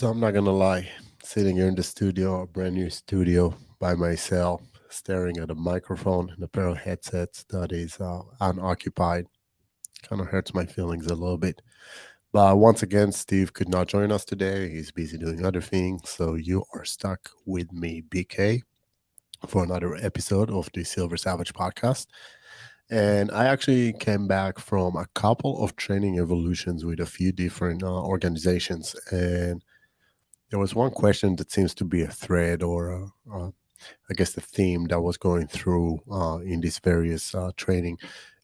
So I'm not gonna lie, sitting here in the studio, a brand new studio by myself, staring at a microphone and a pair of headsets that is unoccupied, kind of hurts my feelings a little bit. But once again, Steve could not join us today. He's busy doing other things, so you are stuck with me, BK, for another episode of the Silver Savage podcast. And I actually came back from a couple of training evolutions with a few different organizations, and there was one question that seems to be a thread or I guess the theme that was going through in this various training,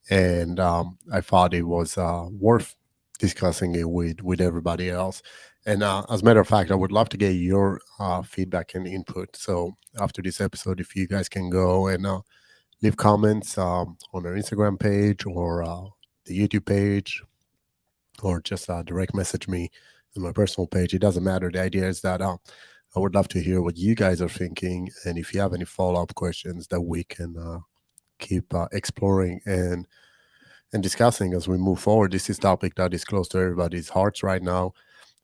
and I thought it was worth discussing it with everybody else. And as a matter of fact, I would love to get your feedback and input. So after this episode, if you guys can go and leave comments on our Instagram page or the YouTube page, or just direct message me on my personal page. It doesn't matter. The idea is that I would love to hear what you guys are thinking, and if you have any follow up questions that we can keep exploring and discussing as we move forward. This is a topic that is close to everybody's hearts right now.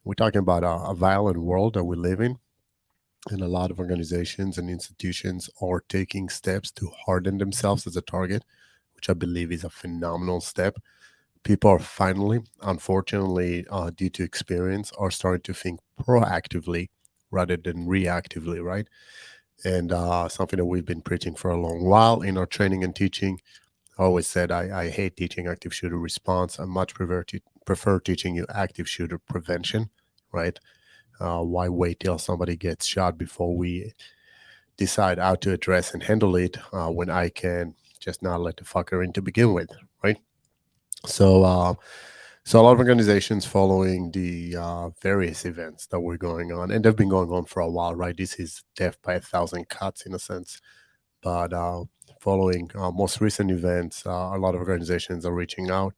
We're talking about a violent world that we live in, and a lot of organizations and institutions are taking steps to harden themselves as a target, which I believe is a phenomenal step. People are finally, unfortunately, due to experience, are starting to think proactively rather than reactively, right? And something that we've been preaching for a long while in our training and teaching. I always said I hate teaching active shooter response. I much prefer teaching you active shooter prevention, right? Why wait till somebody gets shot before we decide how to address and handle it when I can just not let the fucker in to begin with, right? So, so a lot of organizations following the various events that were going on, and they've been going on for a while, right? This is death by a thousand cuts in a sense, but following most recent events, a lot of organizations are reaching out,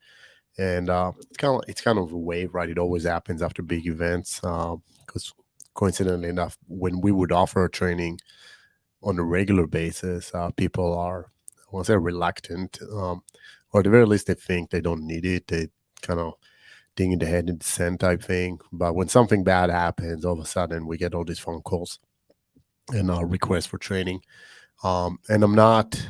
and it's kind of a wave, right? It always happens after big events, because coincidentally enough, when we would offer training on a regular basis, people are, I won't say reluctant, or at the very least, they think they don't need it. They kind of ding in the head in the sand type thing. But when something bad happens, all of a sudden we get all these phone calls and requests for training. And I'm not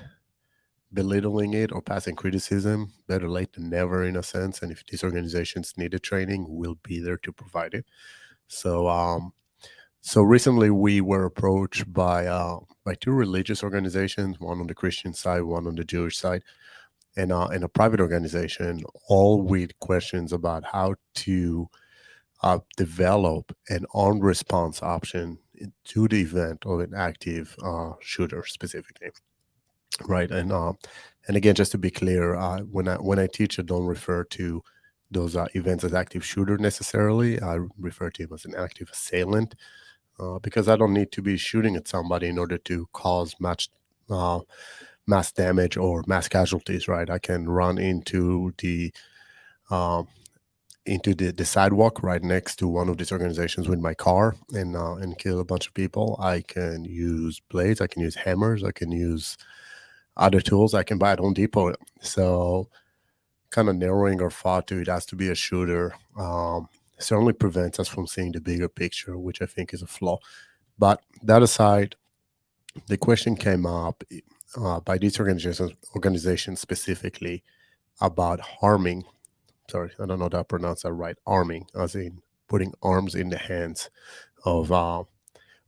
belittling it or passing criticism. Better late than never, in a sense. And if these organizations need a training, we'll be there to provide it. So, so recently we were approached by two religious organizations, one on the Christian side, one on the Jewish side, and a private organization, all with questions about how to develop an armed response option to the event of an active shooter specifically, right? And again, just to be clear, when I teach, I don't refer to those events as active shooter necessarily. I refer to him as an active assailant, because I don't need to be shooting at somebody in order to cause uh, mass damage or mass casualties, right? I can run um, into the sidewalk right next to one of these organizations with my car and kill a bunch of people. I can use blades, I can use hammers, I can use other tools I can buy at Home Depot. So kind of narrowing our thought to it has to be a shooter certainly prevents us from seeing the bigger picture, which I think is a flaw. But that aside, the question came up by these organizations specifically about harming. Sorry, I don't know that I pronounced that right. Arming, as in putting arms in the hands of uh,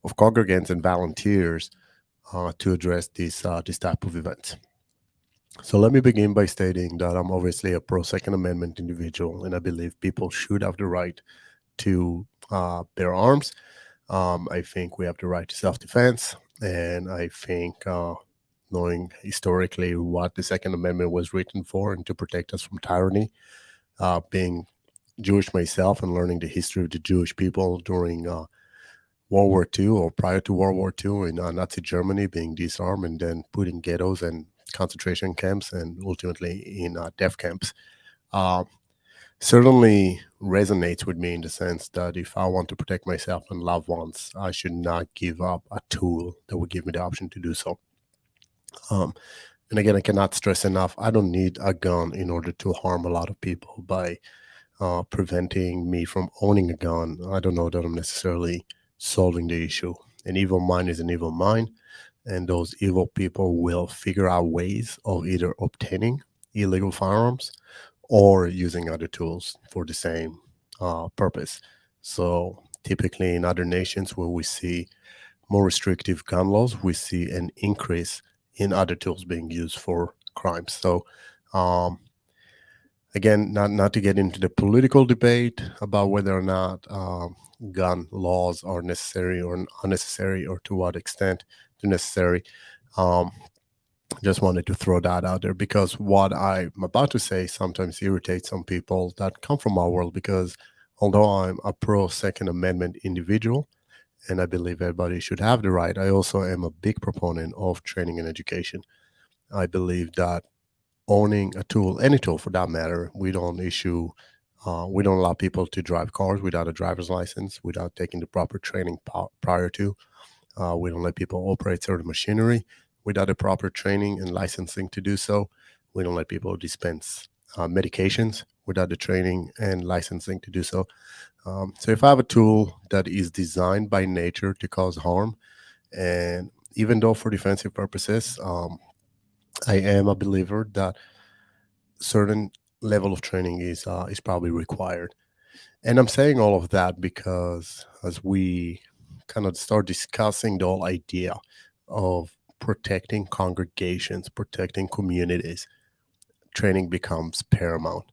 of congregants and volunteers to address this type of events. So let me begin by stating that I'm obviously a pro Second Amendment individual, and I believe people should have the right to bear arms. I think we have the right to self defense, and I think knowing historically what the Second Amendment was written for and to protect us from tyranny, being Jewish myself and learning the history of the Jewish people during World War II or prior to World War II in Nazi Germany, being disarmed and then put in ghettos and concentration camps and ultimately in death camps. Uh, Certainly resonates with me in the sense that if I want to protect myself and loved ones, I should not give up a tool that would give me the option to do so. Um, and again, I cannot stress enough, I don't need a gun in order to harm a lot of people by preventing me from owning a gun, I don't know that I'm necessarily solving the issue. An evil mind is an evil mind, and those evil people will figure out ways of either obtaining illegal firearms or using other tools for the same purpose. So, typically, in other nations where we see more restrictive gun laws, we see an increase in other tools being used for crimes. So, um, again, not to get into the political debate about whether or not gun laws are necessary or unnecessary, or to what extent they're necessary. Um, just wanted to throw that out there because what I'm about to say sometimes irritates some people that come from our world. Because although I'm a pro Second Amendment individual and I believe everybody should have the right, I also am a big proponent of training and education. I believe that owning a tool, any tool for that matter, we don't allow people to drive cars without a driver's license, without taking the proper training prior to. We don't let people operate certain machinery without the proper training and licensing to do so. We don't let people dispense medications without the training and licensing to do so. So if I have a tool that is designed by nature to cause harm, and even though for defensive purposes, I am a believer that certain level of training is probably required. And I'm saying all of that because as we kind of start discussing the whole idea of protecting congregations, protecting communities, training becomes paramount.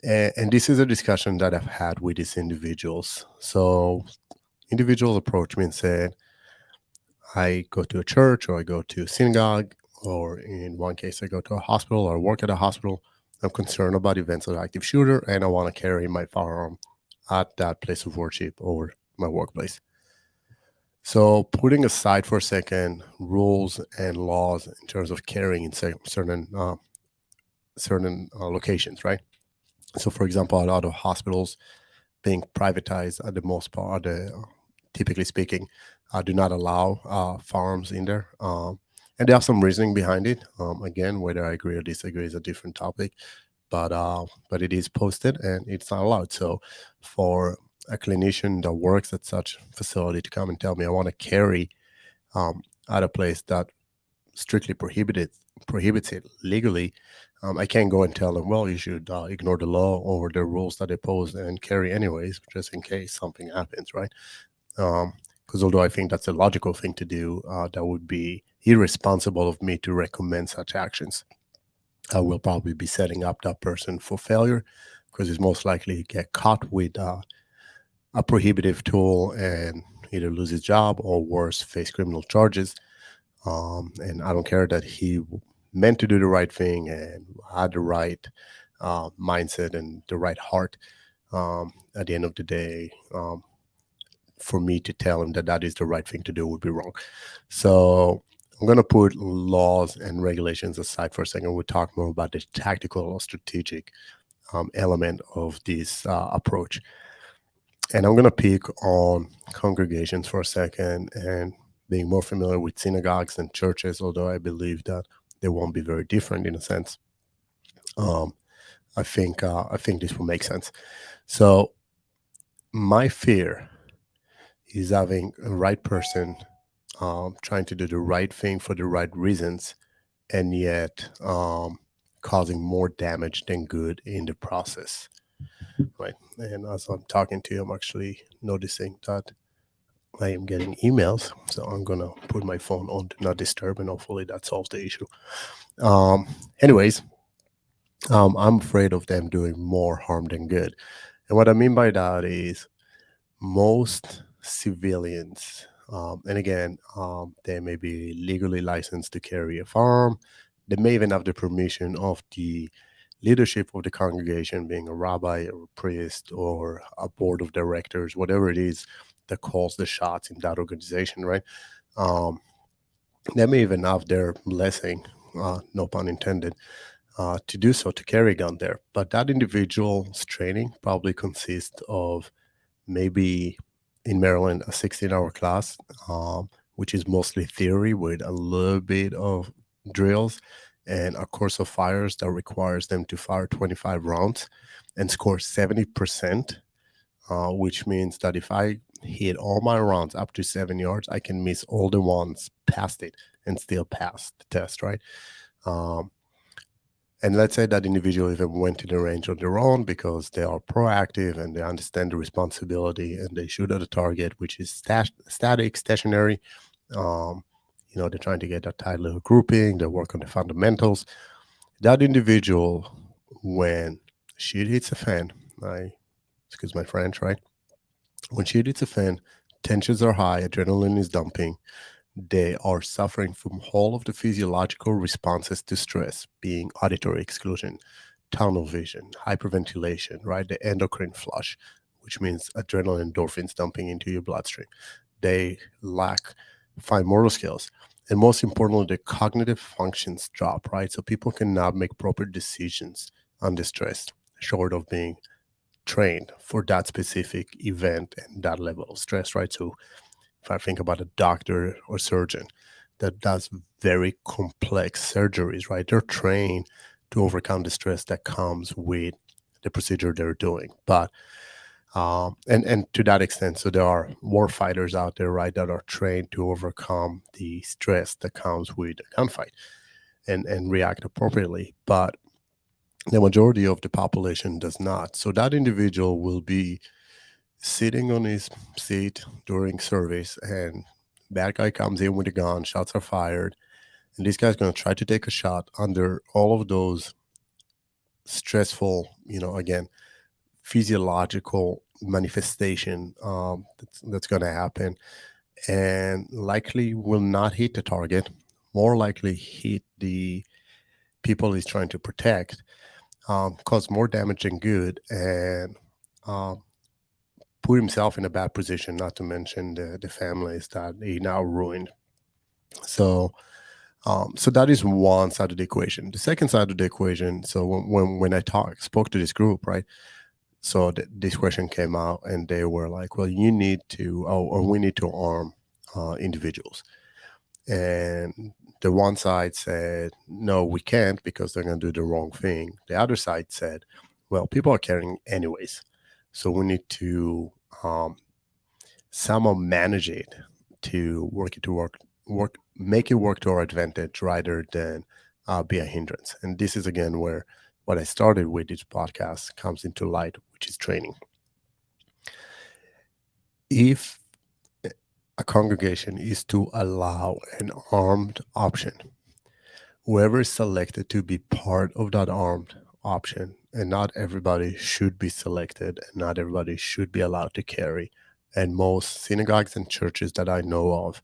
And this is a discussion that I've had with these individuals. So individuals approach me and said, I go to a church or I go to a synagogue, or in one case, I go to a hospital or work at a hospital. I'm concerned about events of active shooter and I want to carry my firearm at that place of worship or my workplace. So, putting aside for a second rules and laws in terms of carrying in certain locations, right? So, for example, a lot of hospitals being privatized at the most part, typically speaking, do not allow firearms in there. And there have some reasoning behind it. Again, whether I agree or disagree is a different topic, but it is posted and it's not allowed. So for a clinician that works at such facility to come and tell me I want to carry at a place that strictly prohibits it legally, I can't go and tell them, well, you should ignore the law or the rules that they pose and carry anyways, just in case something happens, right? Because although I think that's a logical thing to do, that would be irresponsible of me to recommend such actions. I will probably be setting up that person for failure because he's most likely to get caught with a prohibitive tool and either lose his job or worse, face criminal charges. And I don't care that he meant to do the right thing and had the right mindset and the right heart. At the end of the day, for me to tell him that that is the right thing to do would be wrong. So I'm going to put laws and regulations aside for a second. We'll talk more about the tactical or strategic element of this approach. And I'm going to pick on congregations for a second and being more familiar with synagogues and churches, although I believe that they won't be very different in a sense. Um, I think this will make sense. So my fear is having a right person trying to do the right thing for the right reasons, and yet causing more damage than good in the process. Right. And as I'm talking to you, I'm actually noticing that I am getting emails. So I'm going to put my phone on do not disturb, and hopefully that solves the issue. Um, anyways, I'm afraid of them doing more harm than good. And what I mean by that is most civilians, and again, they may be legally licensed to carry a firearm. They may even have the permission of the leadership of the congregation, being a rabbi or a priest or a board of directors, whatever it is that calls the shots in that organization, right? Um, they may even have their blessing, no pun intended, to do so, to carry a gun there. But that individual's training probably consists of maybe in Maryland a 16-hour class, which is mostly theory with a little bit of drills, and a course of fires that requires them to fire 25 rounds and score 70%, which means that if I hit all my rounds up to 7 yards, I can miss all the ones past it and still pass the test, right? Um, and let's say that individual even went to the range on their own because they are proactive and they understand the responsibility and they shoot at a target, which is static, stationary. Um, they're trying to get that tight little grouping, they work on the fundamentals. That individual, when shit hits a fan, I excuse my French, right? When shit hits a fan, tensions are high, adrenaline is dumping, they are suffering from all of the physiological responses to stress, being auditory exclusion, tunnel vision, hyperventilation, right? The endocrine flush, which means adrenaline endorphins dumping into your bloodstream. They lack fine motor skills. And most importantly, the cognitive functions drop, right? So people cannot make proper decisions under stress, short of being trained for that specific event and that level of stress, right? So if I think about a doctor or surgeon that does very complex surgeries, right? They're trained to overcome the stress that comes with the procedure they're doing. But and to that extent, so there are war fighters out there, right, that are trained to overcome the stress that comes with a gunfight and react appropriately. But the majority of the population does not. So that individual will be sitting on his seat during service, and bad guy comes in with a gun, shots are fired, and this guy's going to try to take a shot under all of those stressful, again, physiological manifestation that's going to happen, and likely will not hit the target, more likely hit the people he's trying to protect, cause more damage than good, and um, put himself in a bad position, not to mention the families that he now ruined. So, so that is one side of the equation. The second side of the equation. So when I spoke to this group, right? So this question came out, and they were like, "Well, you need to, or we need to arm individuals." And the one side said, "No, we can't because they're going to do the wrong thing." The other side said, "Well, people are carrying anyways, so we need to um, somehow manage it to make it work to our advantage rather than be a hindrance." And this is again where what I started with this podcast comes into light, which is training. If a congregation is to allow an armed option, whoever is selected to be part of that armed option, and not everybody should be selected and not everybody should be allowed to carry. And most synagogues and churches that I know of,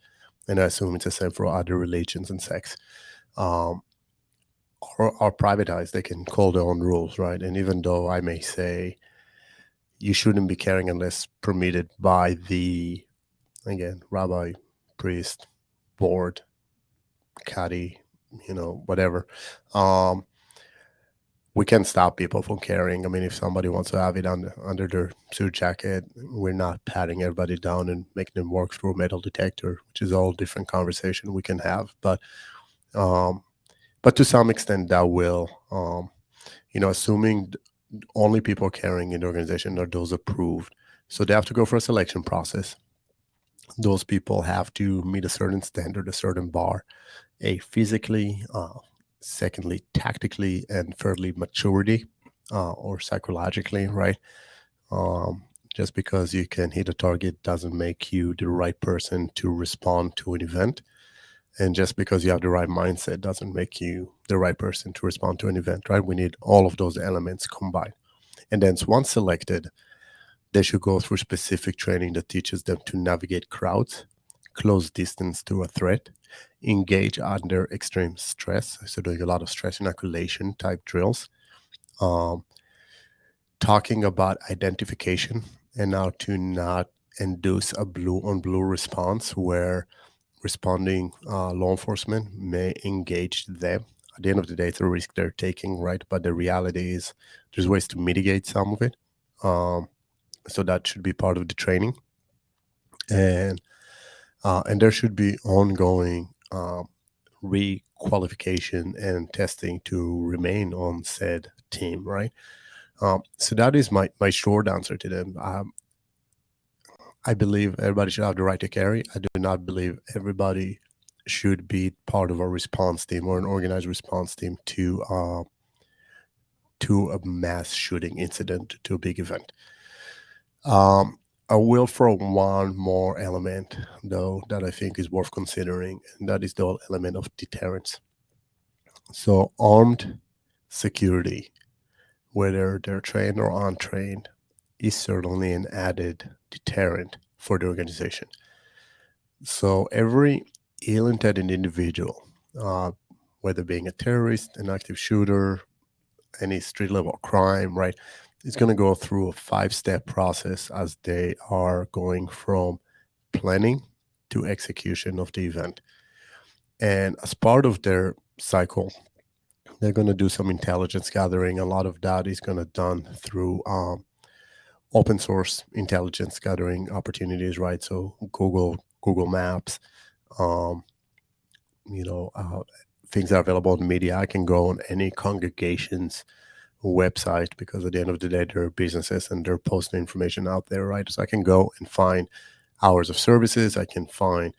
and I assume it's the same for other religions and sects, um, are privatized. They can call their own rules, right? And even though I may say you shouldn't be carrying unless permitted by the, again, rabbi, priest, board, caddy, whatever. Um, we can stop people from carrying. I mean, if somebody wants to have it under their suit jacket, we're not patting everybody down and making them work through a metal detector, which is all different conversation we can have. Um, but to some extent, that will, assuming only people carrying in the organization are those approved. So they have to go for a selection process. Those people have to meet a certain standard, a certain bar, a physically, secondly, tactically, and thirdly, maturity or psychologically, right? Um, just because you can hit a target doesn't make you the right person to respond to an event. And just because you have the right mindset doesn't make you the right person to respond to an event, right? We need all of those elements combined. And then once selected, they should go through specific training that teaches them to navigate crowds, close distance to a threat, engage under extreme stress. So doing a lot of stress inoculation type drills, um, talking about identification and how to not induce a blue on blue response where responding law enforcement may engage them. At the end of the day, it's a risk they're taking, right? But the reality is there's ways to mitigate some of it. Um, so that should be part of the training. And there should be ongoing re-qualification and testing to remain on said team, right? So that is my short answer to them. I believe everybody should have the right to carry. I do not believe everybody should be part of a response team or an organized response team to a mass shooting incident, to a big event. Um, I will throw one more element, though, that I think is worth considering, and that is the whole element of deterrence. So, armed security, whether they're trained or untrained, is certainly an added deterrent for the organization. So, every ill intended individual, uh, whether being a terrorist, an active shooter, any street level crime, right? It's going to go through a 5 step process as they are going from planning to execution of the event. And as part of their cycle, they're going to do some intelligence gathering. A lot of that is going to done through open source intelligence gathering opportunities, right? So Google Maps, um, you know, things that are available in the media. I can go on any congregation's website because at the end of the day, they're businesses and they're posting information out there, right? So I can go and find hours of services. I can find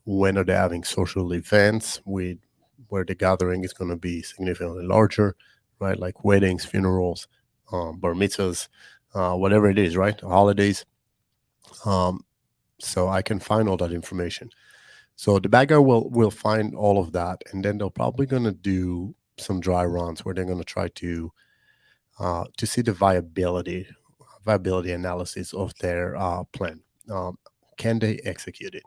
when are they having social events with where the gathering is going to be significantly larger, right? Like weddings, funerals, bar mitzvahs, whatever it is, right? Holidays. Um, so I can find all that information. So the bad guy will find all of that, and then they're probably going to do some dry runs where they're going to try to see the viability analysis of their plan. Um, can they execute it?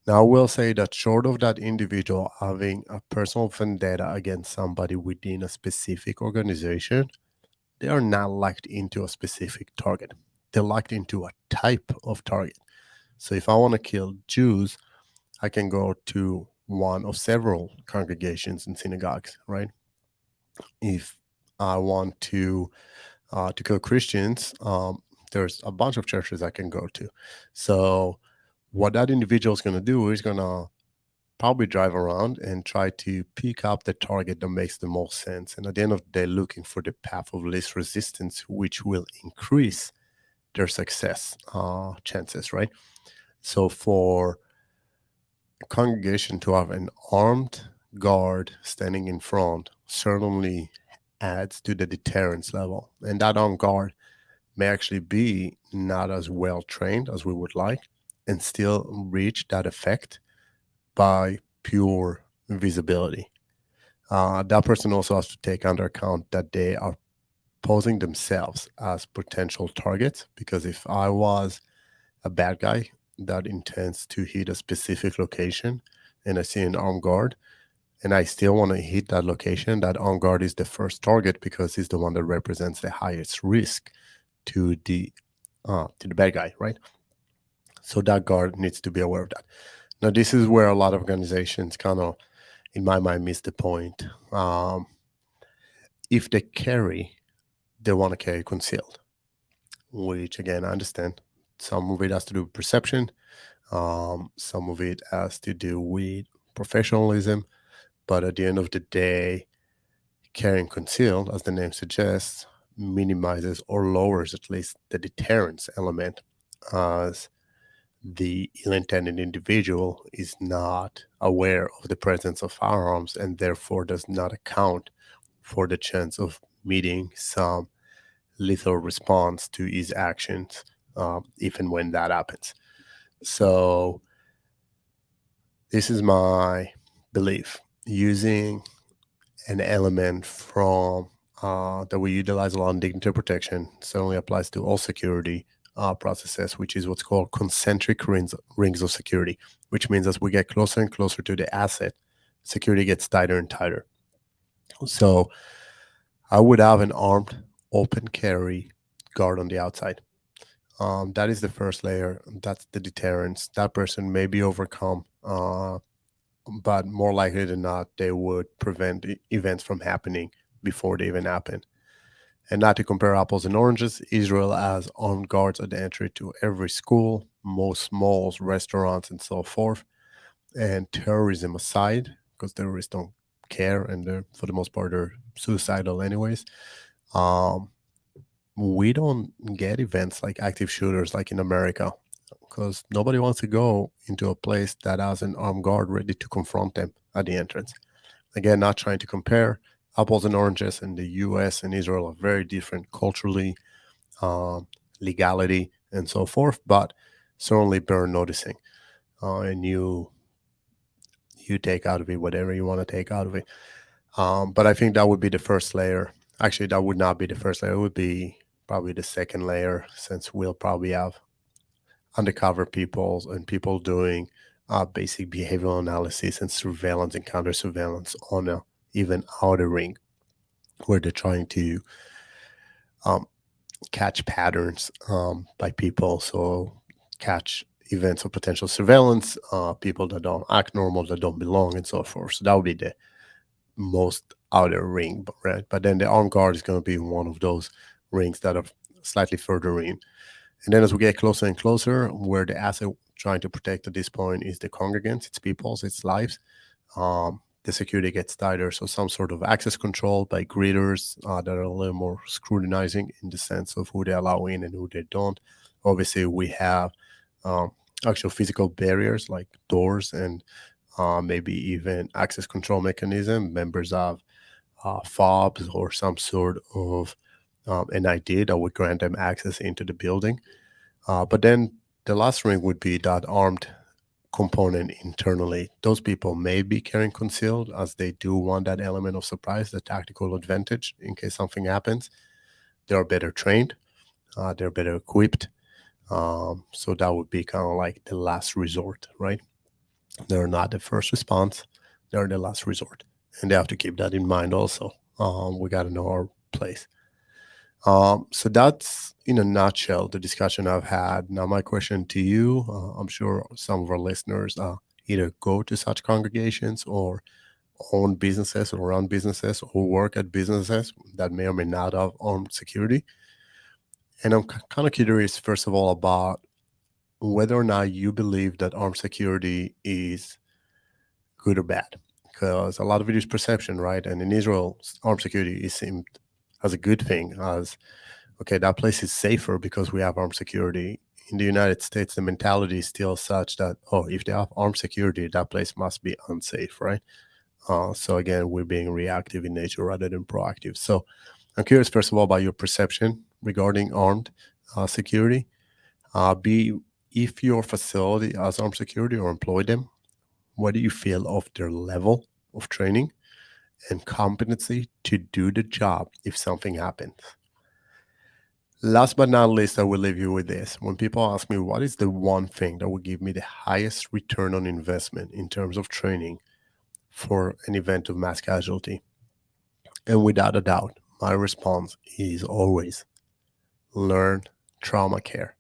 Now, I will say that short of that individual having a personal vendetta against somebody within a specific organization, they are not locked into a specific target. They're locked into a type of target. So if I want to kill Jews, I can go to one of several congregations and synagogues, right? If I want to kill Christians, there's a bunch of churches I can go to. So what that individual is going to do is going to probably drive around and try to pick up the target that makes the most sense. And at the end of the day, looking for the path of least resistance, which will increase their success chances, right? So for a congregation to have an armed guard standing in front certainly adds to the deterrence level. And that armed guard may actually be not as well trained as we would like and still reach that effect by pure visibility. That person also has to take under account that they are posing themselves as potential targets, because if I was a bad guy that intends to hit a specific location and I see an armed guard and I still want to hit that location, that armed guard is the first target because he's the one that represents the highest risk to the bad guy, right? So that guard needs to be aware of that. Now, this is where a lot of organizations kind of, in my mind, miss the point. If they carry, they want to carry concealed, which again, I understand. Some of it has to do with perception. Some of it has to do with professionalism. But at the end of the day, carrying concealed, as the name suggests, minimizes or lowers at least the deterrence element, as the ill intended individual is not aware of the presence of firearms and therefore does not account for the chance of meeting some lethal response to his actions, if and when that happens. So, this is my belief. Using an element from that we utilize a lot in dignity protection certainly applies to all security processes, which is what's called concentric rings of security, which means as we get closer and closer to the asset, security gets tighter and tighter. So I would have an armed open carry guard on the outside. That is the first layer. That's the deterrence. That person may be overcome, but more likely than not, they would prevent events from happening before they even happen. And not to compare apples and oranges, Israel has armed guards at the entry to every school, most malls, restaurants, and so forth. and terrorism aside, because terrorists don't care and they're, for the most part, they're suicidal anyways. Um, we don't get events like active shooters like in America because nobody wants to go into a place that has an armed guard ready to confront them at the entrance. Again, not trying to compare apples and oranges, and the US and Israel are very different culturally, um, legality, and so forth, but certainly bear noticing. And you take out of it whatever you want to take out of it. But I think that would be the first layer. Actually, that would not be the first layer. It would be probably the second layer, since we'll probably have undercover people and people doing basic behavioral analysis and surveillance and counter surveillance on a even outer ring, where they're trying to um, catch patterns by people. So catch events of potential surveillance, people that don't act normal, that don't belong, and so forth. So that would be the most outer ring, right? But then the armed guard is going to be one of those rings that are slightly further in. And then as we get closer and closer, where the asset trying to protect at this point is the congregants, its peoples, its lives, the security gets tighter. So some sort of access control by greeters that are a little more scrutinizing in the sense of who they allow in and who they don't. Obviously, we have um, actual physical barriers like doors and maybe even access control mechanism, members of fobs or some sort of an ID that would grant them access into the building. But then the last ring would be that armed component internally. Those people may be carrying concealed as they do want that element of surprise, the tactical advantage in case something happens. They are better trained, they're better equipped. So that would be kind of like the last resort, right? They're not the first response, they're the last resort. And they have to keep that in mind also. We got to know our place. So that's in a nutshell the discussion I've had. Now, my question to you, I'm sure some of our listeners either go to such congregations or own businesses or run businesses or work at businesses that may or may not have armed security. And I'm kind of curious, first of all, about whether or not you believe that armed security is good or bad. Because a lot of it is perception, right? And in Israel, armed security is seen as a good thing, as okay, that place is safer because we have armed security. In the United States, the mentality is still such that, oh, if they have armed security, that place must be unsafe, right? So again, we're being reactive in nature rather than proactive. So I'm curious, first of all, about your perception regarding armed security. B, if your facility has armed security or employ them, what do you feel of their level of training and competency to do the job if something happens? Last but not least, I will leave you with this. When people ask me what is the one thing that would give me the highest return on investment in terms of training for an event of mass casualty, and without a doubt, my response is always learn trauma care.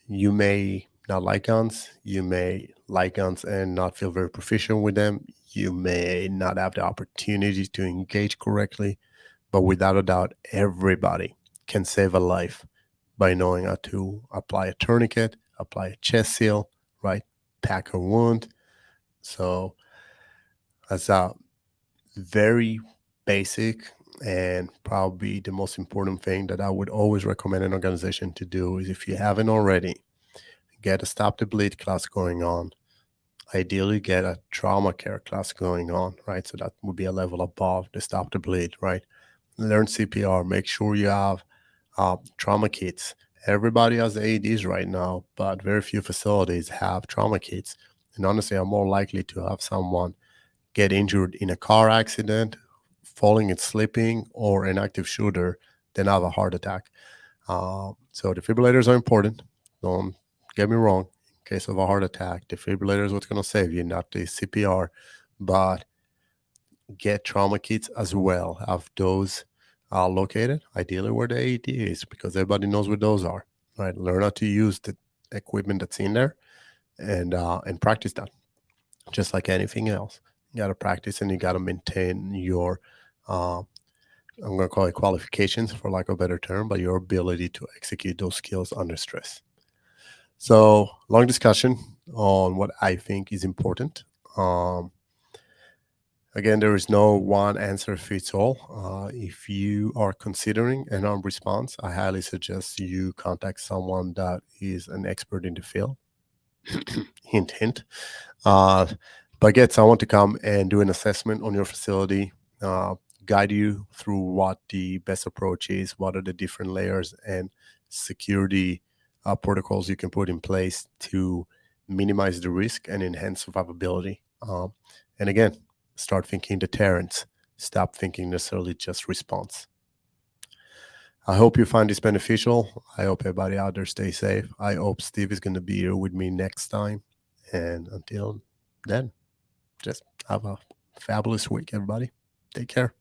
You may not like guns, you may like guns and not feel very proficient with them, you may not have the opportunity to engage correctly, but without a doubt, everybody can save a life by knowing how to apply a tourniquet, apply a chest seal, right? Pack a wound. So that's a very basic and probably the most important thing that I would always recommend an organization to do is, if you haven't already, get a stop the bleed class going on. Ideally, get a trauma care class going on, right? So that would be a level above the stop the bleed, right? Learn CPR. Make sure you have trauma kits. Everybody has AEDs right now, but very few facilities have trauma kits. And honestly, I'm more likely to have someone get injured in a car accident, falling and slipping, or an active shooter than have a heart attack. So defibrillators are important. Don't get me wrong. In case of a heart attack, defibrillator is what's going to save you, not the CPR. But get trauma kits as well. Have those located, ideally where the AED is, because everybody knows where those are. Right? Learn how to use the equipment that's in there, and practice that. Just like anything else, you got to practice and you got to maintain your. I'm going to call it qualifications, for lack of a better term, but your ability to execute those skills under stress. So, long discussion. on what I think is important. Um, Again, there is no one answer fits all. If you are considering an armed response, I highly suggest you contact someone that is an expert in the field. Hint, hint. Uh, but get someone to come and do an assessment on your facility, uh, guide you through what the best approach is, what are the different layers and security protocols you can put in place to minimize the risk and enhance survivability. And again, start thinking deterrence. Stop thinking necessarily just response. I hope you find this beneficial. I hope everybody out there stay safe. I hope Steve is going to be here with me next time. And until then, just have a fabulous week, everybody. Take care.